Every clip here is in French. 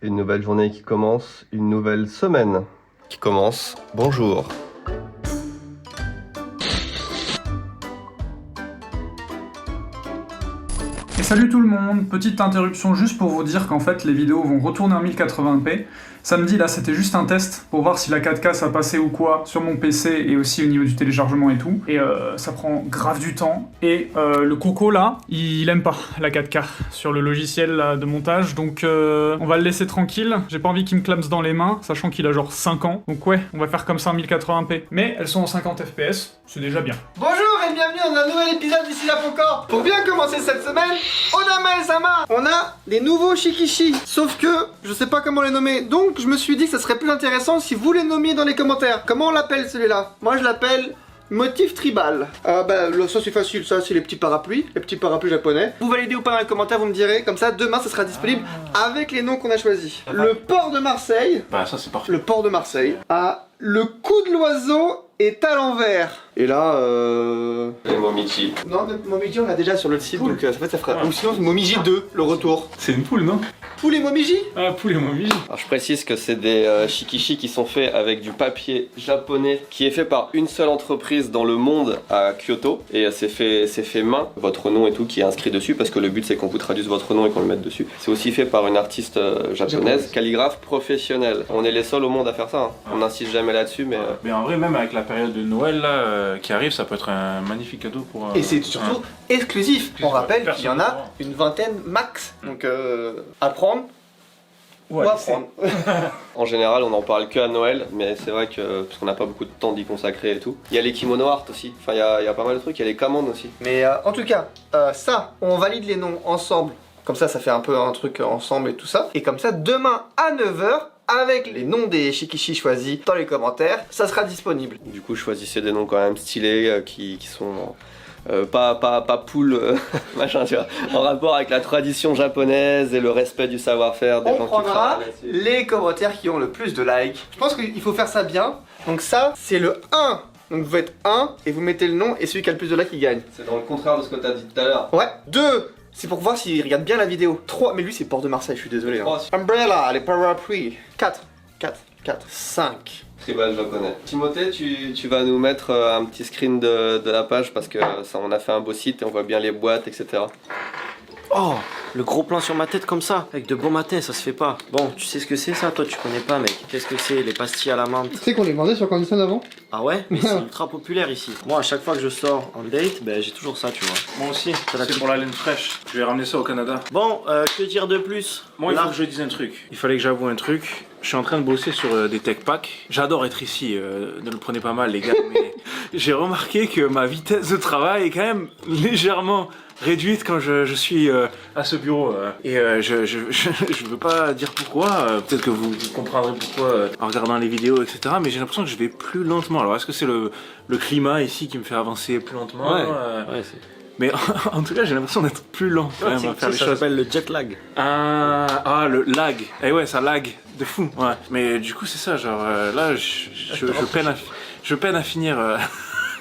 Une nouvelle journée qui commence, une nouvelle semaine qui commence. Bonjour. Et salut tout le monde, petite interruption juste pour vous dire qu'en fait les vidéos vont retourner en 1080p. Samedi là c'était juste un test pour voir si la 4K ça passait ou quoi sur mon PC et aussi au niveau du téléchargement et tout. Et ça prend grave du temps. Et le coco là, il aime pas la 4K sur le logiciel là, de montage. Donc on va le laisser tranquille. J'ai pas envie qu'il me clamse dans les mains, sachant qu'il a genre 5 ans. Donc ouais, on va faire comme ça en 1080p. Mais elles sont en 50 FPS, c'est déjà bien. Bonjour et bienvenue dans un nouvel épisode d'ici là encore. Pour bien commencer cette semaine, Onama et Sama, on a des nouveaux Shikishi. Sauf que je sais pas comment les nommer, donc je me suis dit que ça serait plus intéressant si vous les nommiez dans les commentaires. Comment on l'appelle celui-là? Moi je l'appelle motif tribal. Ça c'est facile, ça c'est les petits parapluies japonais. Vous validez ou pas dans les commentaires, vous me direz, comme ça demain ça sera disponible avec les noms qu'on a choisis. Le port de Marseille. Bah ça c'est parfait. Le port de Marseille a le coup de l'oiseau est à l'envers. Et là, Et Momiji. Non, mais Momiji on l'a déjà sur le site, donc en fait ça fera. Ou sinon Momiji 2, le retour. C'est une poule, non? Poule et Momiji? Ah, poule et momiji. Alors je précise que c'est des shikishi qui sont faits avec du papier japonais qui est fait par une seule entreprise dans le monde à Kyoto. Et c'est fait main, votre nom et tout qui est inscrit dessus parce que le but c'est qu'on vous traduise votre nom et qu'on le mette dessus. C'est aussi fait par une artiste japonaise, calligraphe professionnelle. On est les seuls au monde à faire ça, hein. On n'insiste jamais là-dessus mais... Mais en vrai, même avec la période de Noël là qui arrive, ça peut être un magnifique cadeau pour... Et c'est surtout exclusif. On rappelle qu'il y en a Personne ne une vingtaine max. Donc à prendre. Ouais, ou à prendre. En général, on en parle que à Noël, mais c'est vrai que parce qu'on n'a pas beaucoup de temps d'y consacrer et tout. Il y a les kimono art aussi. Enfin, il y a pas mal de trucs. Il y a les kamondes aussi. Mais en tout cas, ça, on valide les noms ensemble. Comme ça fait un peu un truc ensemble et tout ça. Et comme ça, demain à 9h, avec les noms des Shikishi choisis dans les commentaires, ça sera disponible. Du coup, choisissez des noms quand même stylés qui sont pas poule, machin, tu vois, en rapport avec la tradition japonaise et le respect du savoir-faire des On gens qui prendra travaillent là-dessus. les commentaires qui ont le plus de likes. Je pense qu'il faut faire ça bien. Donc ça, c'est le 1. Donc vous faites 1 et vous mettez le nom et celui qui a le plus de likes, il gagne. C'est dans le contraire de ce que t'as dit tout à l'heure. Ouais. 2. C'est pour voir s'il regarde bien la vidéo. 3. Mais lui, c'est Port de Marseille, je suis désolé. Hein. 3. Umbrella, les parapluies. 4. 5. Tribal japonais. Timothée, tu vas nous mettre un petit screen de la page parce que ça, on a fait un beau site et on voit bien les boîtes, etc. Oh, le gros plan sur ma tête comme ça, avec de beaux matins, ça se fait pas. Bon, tu sais ce que c'est ça? Toi, tu connais pas, mec. Qu'est-ce que c'est? Les pastilles à la menthe. Tu sais qu'on les vendait sur Condition avant? Ah ouais? Mais c'est ultra populaire ici. Moi, à chaque fois que je sors en date, ben j'ai toujours ça, tu vois. Moi aussi, la c'est petite- pour la laine fraîche. Je vais ramener ça au Canada. Bon, que dire de plus? Moi, il Là, faut que je dise un truc. Il fallait que j'avoue un truc. Je suis en train de bosser sur des tech packs. J'adore être ici, ne le prenez pas mal les gars, mais j'ai remarqué que ma vitesse de travail est quand même légèrement réduite quand je suis à ce bureau. Et je veux pas dire pourquoi, peut-être que vous comprendrez pourquoi en regardant les vidéos, etc. Mais j'ai l'impression que je vais plus lentement. Alors est-ce que c'est le climat ici qui me fait avancer plus lentement? Ouais, ouais, c'est... Mais en tout cas, j'ai l'impression d'être plus lent quand même à faire les ça choses. s'appelle le jet lag. Ah, le lag. Eh ouais, ça lag de fou. Ouais. Mais du coup, c'est ça, genre là, je peine à finir.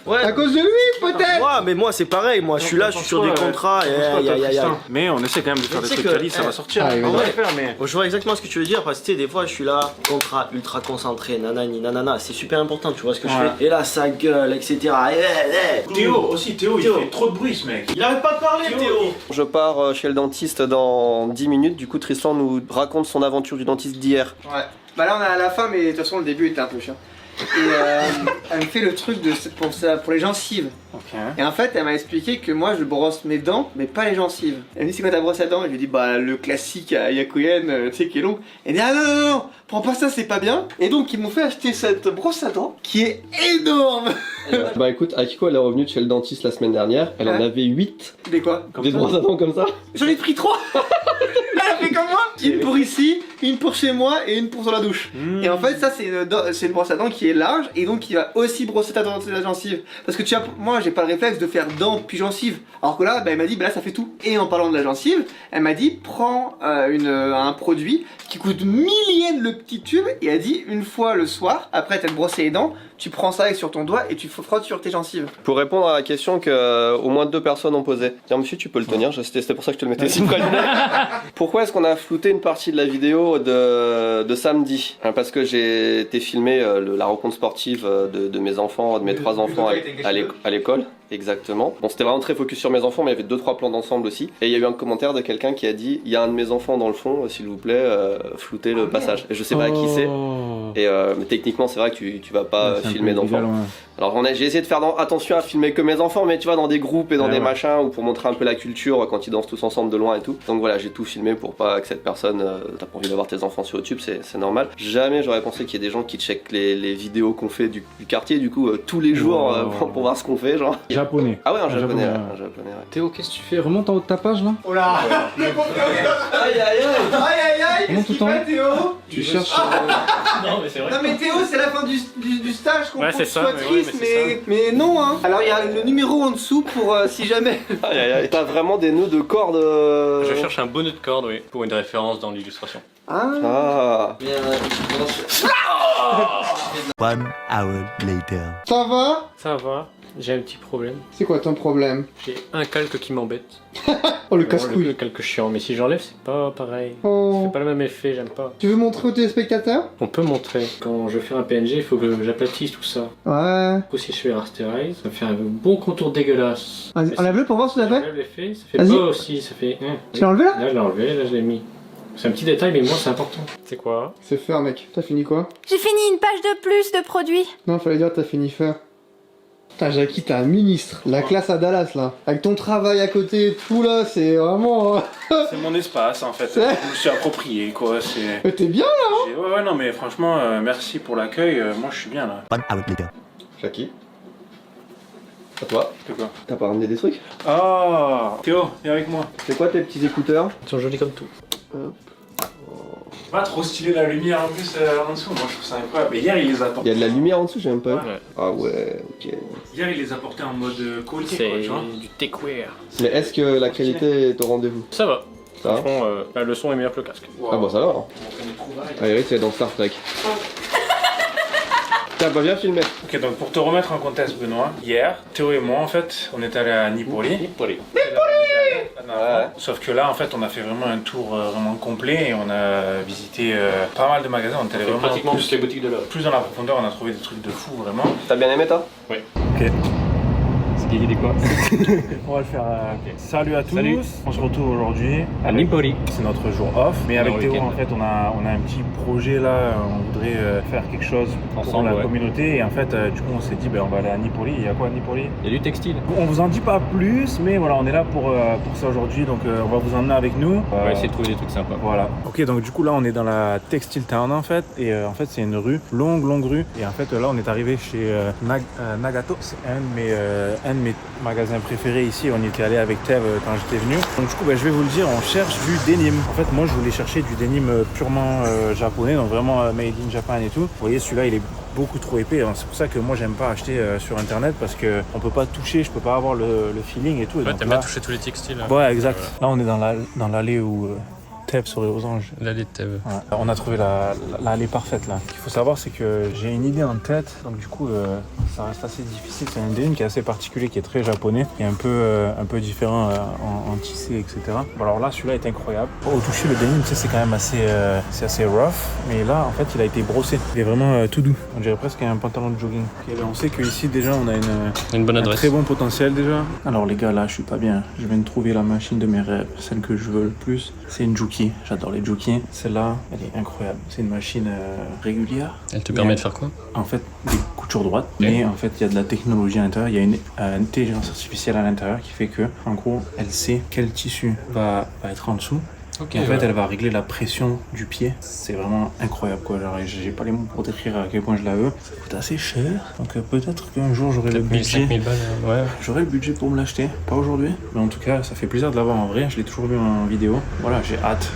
Ouais. À cause de lui, peut-être. Ouais, mais moi, c'est pareil. Moi, je suis là, je suis sur des contrats. Et aïe, aïe, aïe, aïe. Mais on essaie quand même de faire Mais des tu sais trucs que- quali, ça va sortir. Ah, On va ouais. le faire, mais. Je vois exactement ce que tu veux dire parce que tu sais, des fois je suis là, contrat ultra concentré, nanani nanana, c'est super important, tu vois ce que je Ouais. fais. Et là ça gueule, etc. Théo aussi, Théo, il fait trop de bruit ce mec. Il arrête pas de parler, Théo. Je pars chez le dentiste dans 10 minutes. Du coup, Tristan nous raconte son aventure du dentiste d'hier. Ouais. Bah là, on est à la fin, mais de toute façon, le début était un peu chiant. Et elle me fait le truc pour les gencives. Ok. Et en fait, elle m'a expliqué que moi, je brosse mes dents, mais pas les gencives. Elle me dit, c'est quoi ta brosse à dents? Et je lui dis, bah, le classique à Yakuyen, tu sais, qui est long. Elle dit, ah non, prends pas ça, c'est pas bien. Et donc, ils m'ont fait acheter cette brosse à dents, qui est énorme. Bah écoute, Akiko, elle est revenue de chez le dentiste la semaine dernière. Elle en Ouais. avait 8 Des quoi? des brosses à dents comme ça. J'en ai pris 3. Elle a fait comme moi. Une pour ici, une pour chez moi et une pour sur la douche. Et en fait, ça, c'est une brosse à dents qui est large et donc qui va aussi brosser ta gencive. Parce que tu vois, moi, j'ai pas le réflexe de faire dents puis gencive. Alors que là, bah, elle m'a dit, bah là, ça fait tout. Et en parlant de la gencive, elle m'a dit, prends un produit qui coûte 1000 yens le petit tube. Et elle dit, une fois le soir, après t'être brossé les dents, tu prends ça sur ton doigt et tu frottes sur tes gencives. Pour répondre à la question que au moins 2 personnes ont posée. Tiens, monsieur, tu peux le tenir, c'était pour ça que je te le mettais ici près du nez. Pourquoi est-ce qu'on a flouté une partie de la vidéo vidéo de samedi, hein, parce que j'ai été filmer la rencontre sportive de mes enfants, de mes 3 enfants à l'école. Exactement. Bon, c'était vraiment très focus sur mes enfants, mais il y avait 2-3 plans d'ensemble aussi. Et il y a eu un commentaire de quelqu'un qui a dit: il y a un de mes enfants dans le fond, s'il vous plaît, floutez le passage. Et je sais pas qui c'est. Et mais techniquement, c'est vrai que tu vas pas filmer d'enfants. Alors j'ai essayé de faire attention à filmer que mes enfants, mais tu vois, dans des groupes et dans des machins, ou pour montrer un peu la culture quand ils dansent tous ensemble de loin et tout. Donc voilà, j'ai tout filmé pour pas que cette personne, t'as pas envie d'avoir tes enfants sur YouTube, c'est normal. Jamais j'aurais pensé qu'il y ait des gens qui checkent les vidéos qu'on fait du quartier, du coup, tous les jours pour voir ce qu'on fait, genre. Japonais. Ah ouais, un japonais, ouais. un japonais, ouais. Théo, qu'est-ce que tu fais? Remonte en haut de ta page là. Oh là. Le pauvre Théo. Aïe aïe aïe. Aïe aïe aïe. Remonte tout en haut. Théo. Tu cherches. Non, mais c'est vrai. Non mais Théo, c'est la fin du stage, qu'on Ouais, peut c'est que tu ça, sois mais ouais, triste, mais c'est mais non hein. Alors il y a le numéro en dessous pour si jamais. Aïe aïe aïe. T'as vraiment des nœuds de corde. Je cherche un bonnet de corde, oui, pour une référence dans l'illustration. Ah. One hour later. Ça va? Ça va, j'ai un petit problème. C'est quoi ton problème? J'ai un calque qui m'embête. Oh le Le casse-couille. calque chiant, mais si j'enlève, c'est pas pareil. Oh. C'est pas le même effet, j'aime pas. Tu veux montrer aux téléspectateurs? On peut montrer. Quand je fais un PNG, il faut que j'aplatisse tout ça. Ouais. Du coup, si je fais rasterize, ça me fait un bon contour dégueulasse. Vas-y, enlève-le pour voir ce que ça fait. J'enlève l'effet, ça fait Vas-y. pas aussi, ça fait. Tu l'as enlevé là? Là, je l'ai enlevé, là, je l'ai mis. C'est un petit détail, mais moi, c'est important. C'est quoi? C'est faire mec. T'as fini quoi? J'ai fini une page de plus de produits. Non, fallait dire t'as fini faire. Putain, Jackie, t'es un ministre. La classe à Dallas là. Avec ton travail à côté et tout là, c'est vraiment. C'est mon espace en fait. C'est- Je me suis approprié quoi. Mais t'es bien là. Ouais, non, mais franchement, merci pour l'accueil. Moi, je suis bien là. One hour later. Jackie. À toi. C'est quoi? T'as pas ramené des trucs? Ah, Théo, viens avec moi. C'est quoi tes petits écouteurs? Ils sont jolis comme tout. Pas trop stylé la lumière en plus en dessous. Moi, je trouve ça incroyable. Et hier, il les a Il y portés. a de la lumière en dessous, j'ai même pas vu. Ouais. Ah ouais, ok. Hier, il les a portés en mode qualité quoi, C'est tu vois. du techwear. Mais est-ce que la qualité est au rendez-vous? Ça va. Ça va? Franchement, le son est meilleur que le casque. Ah bon, ça va alors. Ah Eric, c'est dans Star Trek. T'as pas bien filmé. Ok, donc pour te remettre en contexte, Benoît, hier, Théo et moi, en fait, on est allé à Nipoli. Nipoli. Ouais. Sauf que là, en fait, on a fait vraiment un tour vraiment complet et on a visité pas mal de magasins. On est allé vraiment Pratiquement plus, toutes les boutiques de l'heure. plus dans la profondeur, on a trouvé des trucs de fou, vraiment. T'as bien aimé toi? Ok. C'est Guigui dit quoi? On va le faire. Salut à tous. Salut. On se retrouve aujourd'hui. À Nipoli. C'est notre jour off. Mais avec le Théo, week-end. en fait, on a un petit projet là. On voudrait faire quelque chose pour Ensemble, la ouais. communauté. Et en fait, du coup, on s'est dit, on va aller à Nipoli. Il y a quoi à Nipoli? Il y a du textile. On vous en dit pas plus, mais voilà, on est là pour ça aujourd'hui. Donc, on va vous emmener avec nous. On va essayer de trouver des trucs sympas. Voilà. Ok, donc du coup là on est dans la Textile Town en fait, et en fait c'est une rue, longue rue, et en fait là on est arrivé chez Nagato, c'est un de mes magasins préférés ici, on y était allé avec Tev quand j'étais venu. Donc du coup je vais vous le dire, on cherche du denim. En fait moi je voulais chercher du denim purement japonais, donc vraiment made in Japan et tout. Vous voyez celui-là il est beaucoup trop épais, hein. C'est pour ça que moi j'aime pas acheter sur internet parce que on peut pas toucher, je peux pas avoir le feeling et tout. Et Ouais, donc t'aimes là- bien toucher tous les textiles. Ouais, exact. Là, on est dans l'allée où Tev serait aux anges. L'allée de Tev. Ouais. On a trouvé l'allée parfaite là. Ce qu'il faut savoir, c'est que j'ai une idée en tête, donc du coup, ça reste assez difficile. C'est un denim qui est assez particulier, qui est très japonais, qui est un peu différent en tissé, etc. Bon, alors là, celui-là est incroyable. Au toucher, le denim, tu sais, c'est quand même c'est assez rough, mais là, en fait, il a été brossé. Il est vraiment tout doux. On dirait presque un pantalon de jogging. Ok, ben, on sait qu'ici, déjà, on a Une bonne un adresse. très bon potentiel déjà. Alors les gars, là je suis pas bien. Je viens de trouver la machine de mes rêves, celle que je veux le plus. C'est une Juki. J'adore les Juki. Celle-là, elle est incroyable. C'est une machine régulière. Elle te permet de faire quoi? En fait, des coutures droites. Mais en fait, il y a de la technologie à l'intérieur. Il y a une intelligence artificielle à l'intérieur qui fait que, en gros, elle sait quel tissu va être en dessous. Ok. Et en fait, elle va régler la pression du pied. C'est vraiment incroyable, quoi. Genre, j'ai pas les mots pour décrire à quel point je la veux. Ça coûte assez cher. Donc, peut-être qu'un jour, j'aurai le 4000, budget. 5000 balles, ouais. J'aurai le budget pour me l'acheter. Pas aujourd'hui. Mais en tout cas, ça fait plaisir de l'avoir en vrai. Je l'ai toujours vu en vidéo. Voilà, j'ai hâte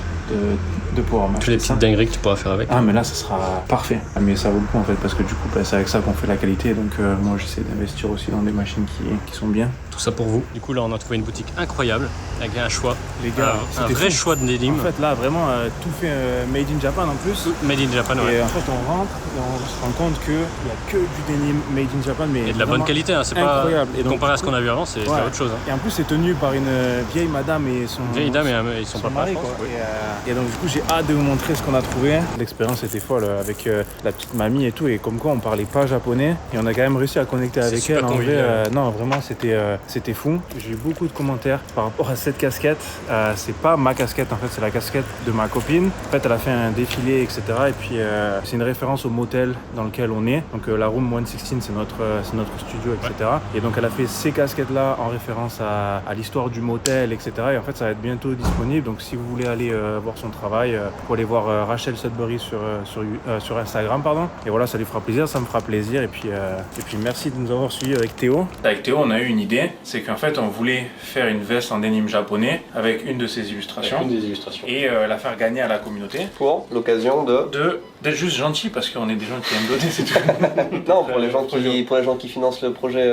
de pouvoir Toutes m'acheter les ça. petites dingueries que tu pourras faire avec. Ah, mais là, ça sera parfait. Mais ça vaut le coup, en fait, parce que du coup, c'est avec ça qu'on fait la qualité. Donc, moi, j'essaie d'investir aussi dans des machines qui sont bien. Tout ça pour vous. Du coup, là, on a trouvé une boutique incroyable avec un choix. Les gars, un c'était vrai fou. choix de denim. En fait, là, vraiment, tout fait made in Japan en plus. Made in Japan, ouais. Et en fait, on rentre et on se rend compte qu'il n'y a que du denim made in Japan. Mais Et de la bonne vraiment qualité, hein. C'est pas. incroyable. Et donc, Comparé à du ce coup- qu'on a vu avant, c'est Ouais. autre chose. Hein. Et en plus, c'est tenu par une vieille madame et son Vieille dame et son son papa, mari, je pense. quoi. Oui. Et donc du coup j'ai hâte de vous montrer ce qu'on a trouvé. L'expérience était folle avec la petite mamie et tout, et comme quoi on parlait pas japonais et on a quand même réussi à connecter avec elle. En vrai, non vraiment c'était fou. J'ai eu beaucoup de commentaires par rapport à cette casquette. C'est pas ma casquette en fait, c'est la casquette de ma copine. En fait elle a fait un défilé etc. Et puis c'est une référence au motel dans lequel on est. Donc la Room 116 c'est notre studio etc. Et donc elle a fait ces casquettes là en référence à l'histoire du motel etc. Et en fait ça va être bientôt disponible. Donc si vous voulez aller voir son travail, vous pouvez aller voir Rachel Sudbury sur Instagram pardon. Et voilà, ça lui fera plaisir, ça me fera plaisir. Et puis merci de nous avoir suivis avec Théo. Avec Théo on a eu une idée, c'est qu'en fait on voulait faire une veste en denim japonais avec une de ses illustrations. Et la faire gagner à la communauté. Pour l'occasion d'être juste gentil parce qu'on est des gens qui aiment donner, c'est tout. Non, pour les gens qui financent le projet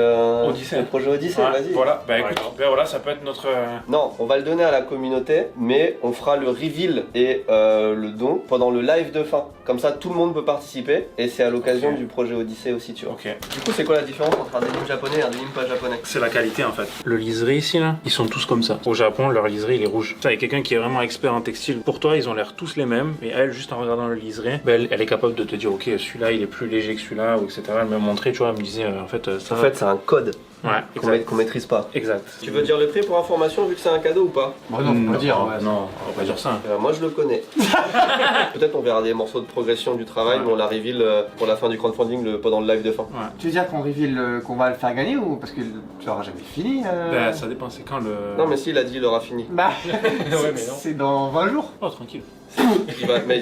Odyssée. Le projet Odyssée, Ouais, vas-y. voilà, écoute, voilà, ça peut être notre. Non, on va le donner à la communauté, mais on fera le reveal et le don pendant le live de fin. Comme ça, tout le monde peut participer et c'est à l'occasion du projet Odyssée aussi, tu vois. Ok. Du coup, c'est quoi la différence entre un denim japonais et un denim pas japonais? C'est la qualité en fait. Le liseré ici là, ils sont tous comme ça. Au Japon, leur liseré il est rouge. Ça, il y a quelqu'un qui est vraiment expert en textile. Pour toi, ils ont l'air tous les mêmes, mais elle, juste en regardant le liseré, elle est capable de te dire, ok, celui-là il est plus léger que celui-là, ou etc. Elle m'a montré, tu vois, elle me disait, en fait, ça. En fait, c'est un code. Ouais, Qu'on maîtrise pas. Exact. Tu veux dire le prix pour information vu que c'est un cadeau ou pas? Bon, non, faut pas dire. Ouais, non, on va pas dire ça. Moi je le connais. Peut-être on verra des morceaux de progression du travail, mais on la reveal pour la fin du crowdfunding pendant le live de fin. Ouais. Tu veux dire qu'on reveal qu'on va le faire gagner ou parce que tu l'auras jamais fini Bah, ça dépend, c'est quand le. Non, mais si, il a dit il aura fini. Bah, Ouais, mais non. c'est dans 20 jours. Oh, tranquille.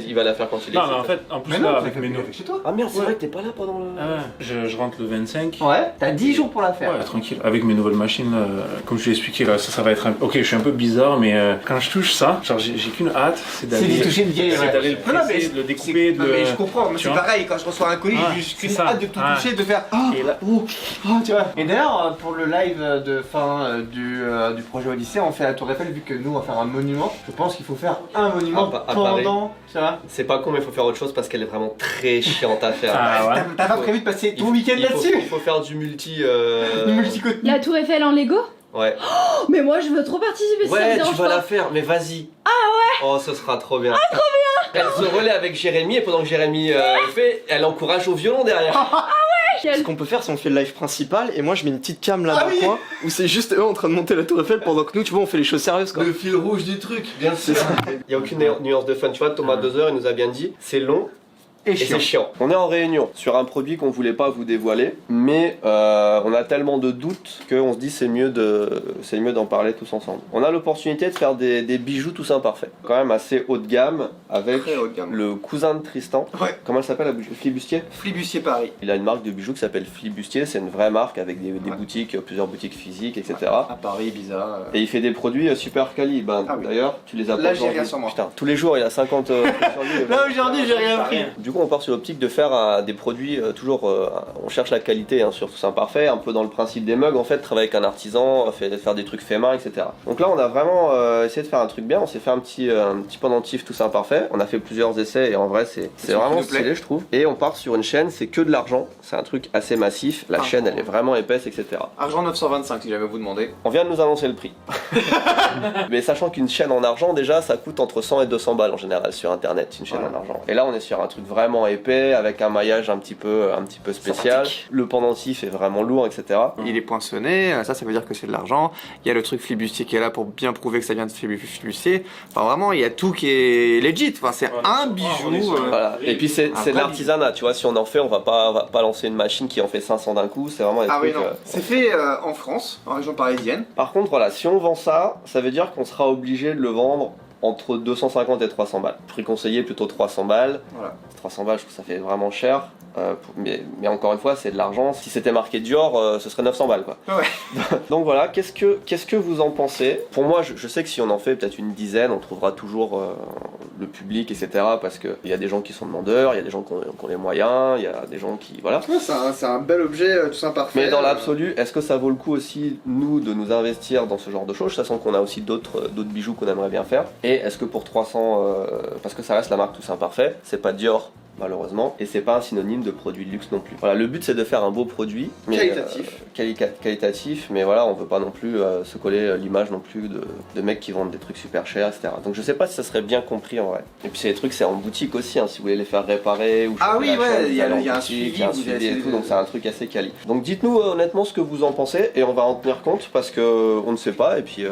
Il va la faire quand il est Non, ici. mais en fait, en plus Mais là, non, avec mes notes. chez toi. Ah merde, c'est vrai que t'es pas là pendant le. Ah ouais, je rentre le 25. Ouais, t'as 10 jours pour la faire. Ouais, tranquille. Avec mes nouvelles machines, là, comme je l'ai expliqué, là, ça va être un. Ok, je suis un peu bizarre, mais quand je touche ça, genre j'ai qu'une hâte, c'est C'est d'y toucher une vieille. c'est d'aller le presser, de le découper, de. Non, mais je comprends, mais Tu c'est vois pareil, quand je reçois un colis, Ouais, j'ai juste c'est qu'une ça. hâte de tout Ouais. toucher, de faire Et là- tu vois. Et d'ailleurs, pour le live de fin du projet Odyssée, on fait la Tour Eiffel, vu que nous on va faire un monument. Je pense qu'il faut faire un monument À Paris. pendant, tu vois. C'est pas con, mais il faut faire autre chose parce qu'elle est vraiment très chiante à faire. Ah ouais. T'as pas prévu de passer ton week-end là-dessus? Il faut faire du multi. Du multicontenu. La tour Eiffel en Lego? Ouais. Oh, mais moi je veux trop participer si ça Ouais, me dérange tu vas pas. la faire, mais vas-y. Ah ouais. Oh, ce sera trop bien. Ah, trop bien. Elle se relaie avec Jérémy et pendant que Jérémy le fait, elle encourage au violon derrière. Ce qu'on peut faire, c'est on fait le live principal et moi je mets une petite cam là Ah dans oui. le coin où c'est juste eux en train de monter la tour Eiffel pendant que nous, tu vois, on fait les choses sérieuses quoi. Le fil rouge du truc, bien sûr. Il y a aucune nuance de fun. Tu vois, Thomas 2 heures, il nous a bien dit, c'est long. Et c'est chiant. On est en réunion sur un produit qu'on voulait pas vous dévoiler, mais on a tellement de doutes qu'on se dit c'est mieux d'en parler tous ensemble. On a l'opportunité de faire des bijoux tous imparfaits, quand même assez haut de gamme, avec Très haut de gamme. le cousin de Tristan. Ouais. Comment elle s'appelle la bougie? Flibustier. Flibustier Paris. Il a une marque de bijoux qui s'appelle Flibustier, c'est une vraie marque avec des boutiques, plusieurs boutiques physiques, etc. À Paris, Ibiza. Et il fait des produits super quali. Ben, Ah oui. d'ailleurs, tu les as Là, pas j'ai rien aujourd'hui. sur moi. Putain, tous les jours il a 50 trucs sur lui. Là aujourd'hui, j'ai rien pris. Du coup, on part sur l'optique de faire des produits toujours. On cherche la qualité, hein, sur tout ça imparfait, un peu dans le principe des mugs en fait, travailler avec un artisan, faire des trucs faits main, etc. Donc là, on a vraiment essayé de faire un truc bien. On s'est fait un petit pendentif tout ça imparfait. On a fait plusieurs essais et en vrai, c'est vraiment qui nous plaît. stylé, je trouve. Et on part sur une chaîne, c'est que de l'argent. C'est un truc assez massif. La chaîne, elle est vraiment épaisse, etc. Argent 925 si jamais vous demandez. On vient de nous annoncer le prix. Mais sachant qu'une chaîne en argent, déjà, ça coûte entre 100 et 200 balles en général sur internet, une chaîne en argent. Et là, on est sur un truc vraiment épais, avec un maillage un petit peu spécial. Le pendentif est vraiment lourd, etc. Il est poinçonné, ça veut dire que c'est de l'argent. Il y a le truc Flibustier qui est là pour bien prouver que ça vient de Flibustier. Enfin vraiment, il y a tout qui est legit. Enfin, c'est un bijou. Voilà. Et puis c'est de vrai l'artisanat, tu vois, si on en fait, on va pas lancer une machine qui en fait 500 d'un coup, c'est vraiment des Ah oui, trucs... non. C'est fait en France, en région parisienne. Par contre, voilà, si on vend ça, ça veut dire qu'on sera obligé de le vendre entre 250 et 300 balles. Prix conseillé plutôt 300 balles. Voilà. 300 balles, je trouve que ça fait vraiment cher. Mais encore une fois, c'est de l'argent. Si c'était marqué Dior, ce serait 900 balles, quoi. Ouais. Donc voilà, qu'est-ce que vous en pensez? Pour moi, je sais que si on en fait peut-être une dizaine, on trouvera toujours le public, etc. Parce qu'il y a des gens qui sont demandeurs, il y a des gens qui ont les moyens, il y a des gens qui... Voilà. Ouais, c'est un bel objet, tout ça parfait. Mais dans l'absolu, est-ce que ça vaut le coup aussi, nous, de nous investir dans ce genre de choses, sachant qu'on a aussi d'autres bijoux qu'on aimerait bien faire? Et est-ce que pour 300, parce que ça reste la marque Tout Imparfait, c'est pas Dior, malheureusement, et c'est pas un synonyme de produit de luxe non plus. Voilà, le but c'est de faire un beau produit, mais, qualitatif, mais voilà, on veut pas non plus se coller l'image non plus de mecs qui vendent des trucs super chers, etc. Donc je sais pas si ça serait bien compris en vrai. Et puis c'est des trucs, c'est en boutique aussi, hein, si vous voulez les faire réparer ou Ah oui, changer la ouais, chaîne, il y a vous allez en un boutique, suivi, il y a un vous suivi avez- et tout, donc c'est un truc assez quali. Donc dites-nous honnêtement ce que vous en pensez et on va en tenir compte parce que on ne sait pas et puis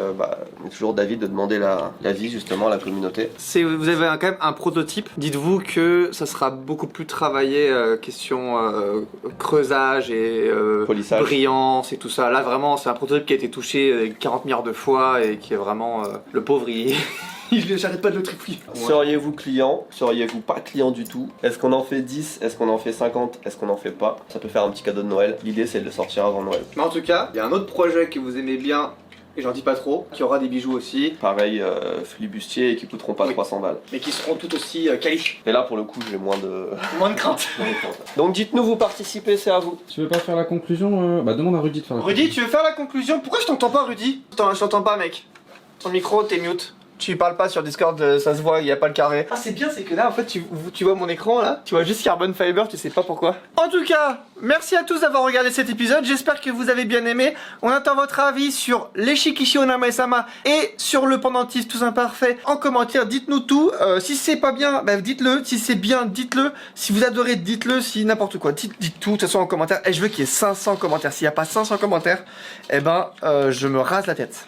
on est toujours d'avis de demander l'avis justement à la communauté. Vous avez quand même un prototype. Dites-vous que ça sera beaucoup plus travaillé, question creusage et Polissage. brillance et tout ça. Là vraiment c'est un prototype qui a été touché 40 milliards de fois et qui est vraiment le pauvre j'arrête pas de le trifouiller. Seriez-vous client? Seriez-vous pas client du tout? Est-ce qu'on en fait 10? Est-ce qu'on en fait 50? Est-ce qu'on en fait pas? Ça peut faire un petit cadeau de Noël. L'idée c'est de le sortir avant Noël. Mais en tout cas, il y a un autre projet que vous aimez bien, et j'en dis pas trop, qui aura des bijoux aussi, Pareil, flibustier et qui coûteront pas Oui. 300 balles. mais qui seront tout aussi quali. Et là pour le coup j'ai moins de... Moins de crainte. Donc dites-nous, vous participez, c'est à vous. Tu veux pas faire la conclusion Bah demande à Rudy de faire la Rudy, tu veux faire la conclusion? Pourquoi je t'entends pas, Rudy? Je t'entends pas, mec. Ton micro, t'es mute. Tu parles pas sur Discord, ça se voit, il y a pas le carré. Ah, c'est bien, c'est que là, en fait, tu vois mon écran, là. Tu vois juste Carbon Fiber, tu sais pas pourquoi. En tout cas, merci à tous d'avoir regardé cet épisode. J'espère que vous avez bien aimé. On attend votre avis sur les Shikishi Onama-sama et sur le pendentif tous imparfait en commentaire. Dites-nous tout. Si c'est pas bien, bah, dites-le. Si c'est bien, dites-le. Si vous adorez, dites-le. Si n'importe quoi, dites tout. De toute façon, en commentaire. Et je veux qu'il y ait 500 commentaires. S'il n'y a pas 500 commentaires, eh ben, je me rase la tête.